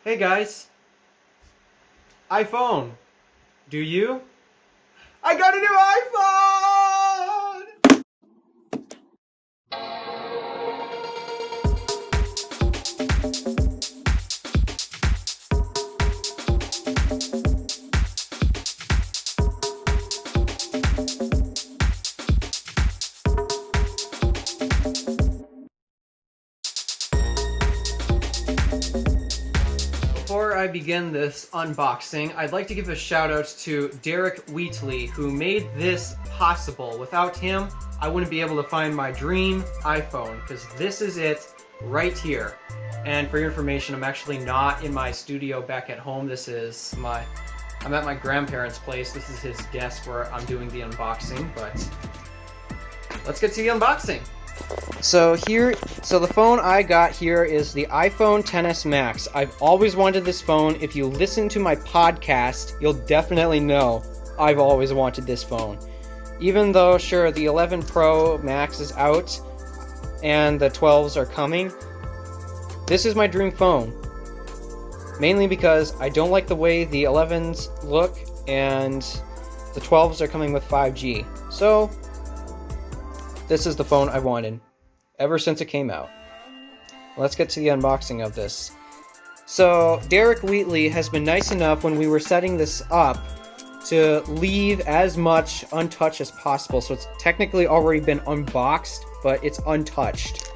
Hey guys, iPhone. Do you? I got a new iPhone! Before I begin this unboxing, I'd like to give a shout out to Derek Wheatley, who made this possible. Without him, I wouldn't be able to find my dream iPhone, because this is it right here. And for your information, I'm actually not in my studio back at home. I'm at my grandparents' place. This is his desk where I'm doing the unboxing, but let's get to the unboxing. So the phone I got here is the iPhone XS Max. I've always wanted this phone. If you listen to my podcast, you'll definitely know I've always wanted this phone. Even though, sure, the 11 Pro Max is out and the 12s are coming, this is my dream phone. Mainly because I don't like the way the 11s look and the 12s are coming with 5G. So this is the phone I wanted ever since it came out. Let's get to the unboxing of this. So Derek Wheatley has been nice enough when we were setting this up to leave as much untouched as possible. So it's technically already been unboxed, but it's untouched.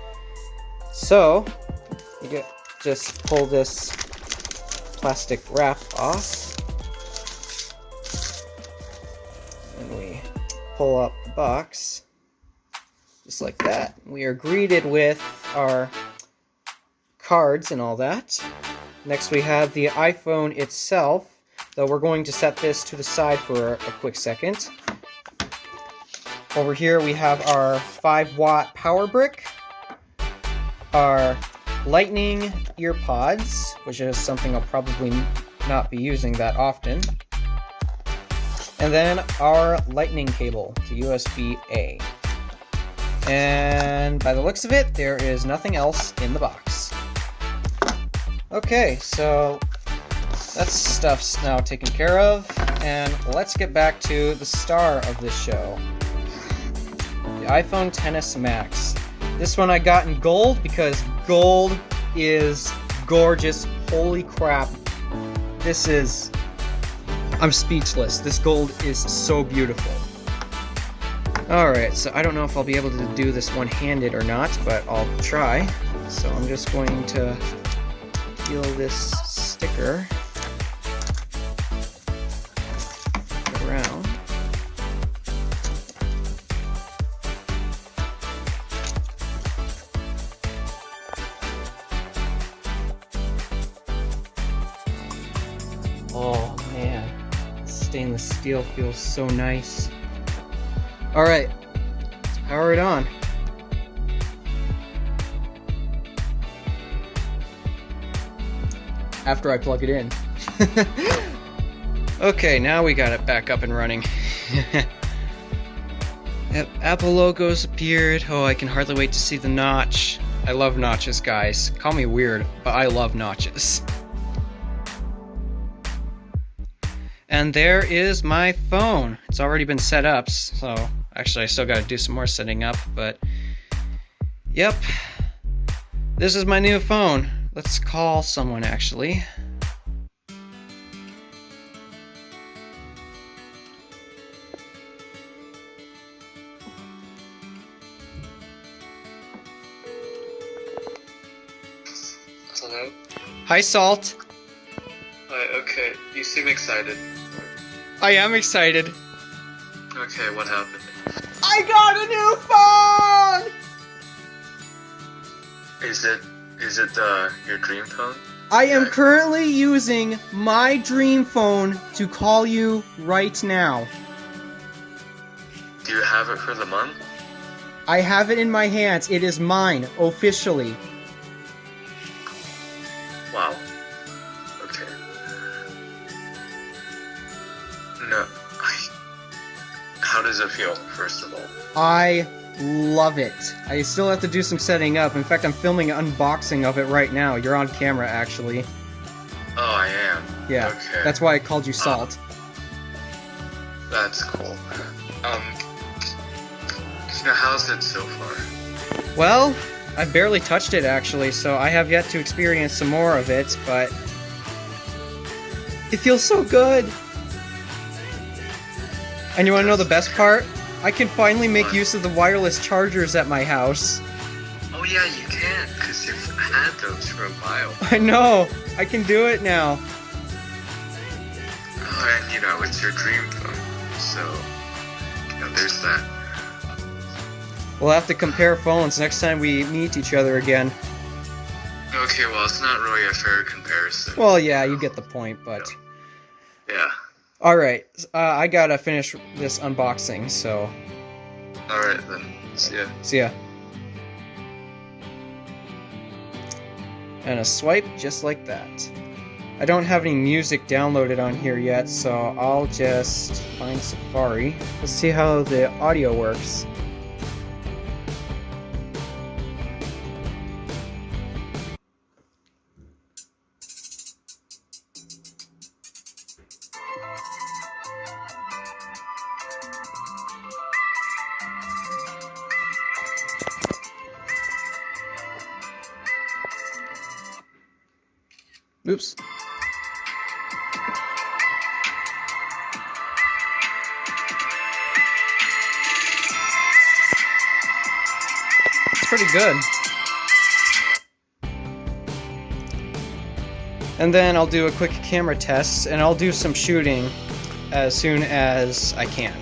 So you just pull this plastic wrap off. And we pull up the box. Just like that. We are greeted with our cards and all that. Next we have the iPhone itself, though we're going to set this to the side for a quick second. Over here we have our 5-watt power brick, our lightning ear pods, which is something I'll probably not be using that often, and then our lightning cable to USB-A. And by the looks of it, there is nothing else in the box. Okay, so that stuff's now taken care of, and let's get back to the star of this show. The iPhone XS Max. This one I got in gold because gold is gorgeous. Holy crap. I'm speechless. This gold is so beautiful. Alright, so I don't know if I'll be able to do this one-handed or not, but I'll try. So I'm just going to peel this sticker around. Oh man, stainless steel feels so nice. Alright, let's power it on. After I plug it in. Okay, now we got it back up and running. Yep, Apple logo's appeared. Oh, I can hardly wait to see the notch. I love notches, guys. Call me weird, but I love notches. And there is my phone. It's already been set up, so actually I still gotta do some more setting up, but yep. This is my new phone. Let's call someone, actually. Hello? Hi, Salt. Hi, okay. You seem excited. I am excited. Okay, what happened? I got a new phone! Is it your dream phone? I am currently using my dream phone to call you right now. Do you have it for the month? I have it in my hands. It is mine, officially. Wow. Okay. No. How does it feel, first of all? I love it. I still have to do some setting up. In fact, I'm filming an unboxing of it right now. You're on camera, actually. Oh, I am. Yeah, Okay. that's why I called you Salt. That's cool. So how's it so far? Well, I've barely touched it actually, so I have yet to experience some more of it, but it feels so good. And you want to know the best part? I can finally make use of the wireless chargers at my house. Oh yeah, you can, because you've had those for a while. I know! I can do it now. Oh, and you know, it's your dream phone, so, you know, there's that. We'll have to compare phones next time we meet each other again. Okay, well, it's not really a fair comparison. Well, yeah, you get the point, but... Yeah. Alright, I gotta finish this unboxing, so... Alright then, see ya. See ya. And a swipe just like that. I don't have any music downloaded on here yet, so I'll just find Safari. Let's see how the audio works. Oops. It's pretty good. And then I'll do a quick camera test, and I'll do some shooting as soon as I can.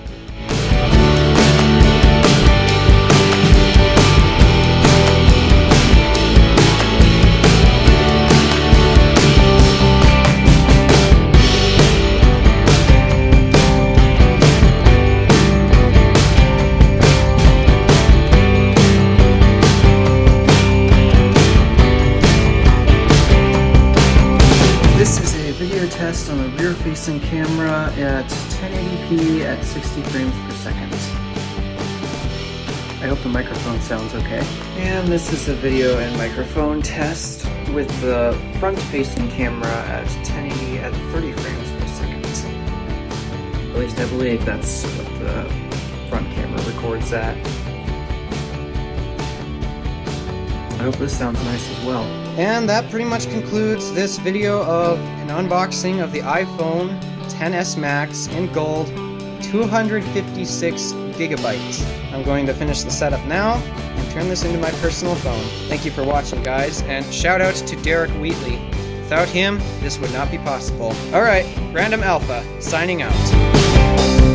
This is a video test on a rear-facing camera at 1080p at 60 frames per second. I hope the microphone sounds okay. And this is a video and microphone test with the front-facing camera at 1080 at 30 frames per second. At least I believe that's what the front camera records at. I hope this sounds nice as well. And that pretty much concludes this video of an unboxing of the iPhone XS Max in gold, 256 gigabytes. I'm going to finish the setup now and turn this into my personal phone. Thank you for watching, guys, and shout out to Derek Wheatley. Without him, this would not be possible. Alright, Random Alpha, signing out.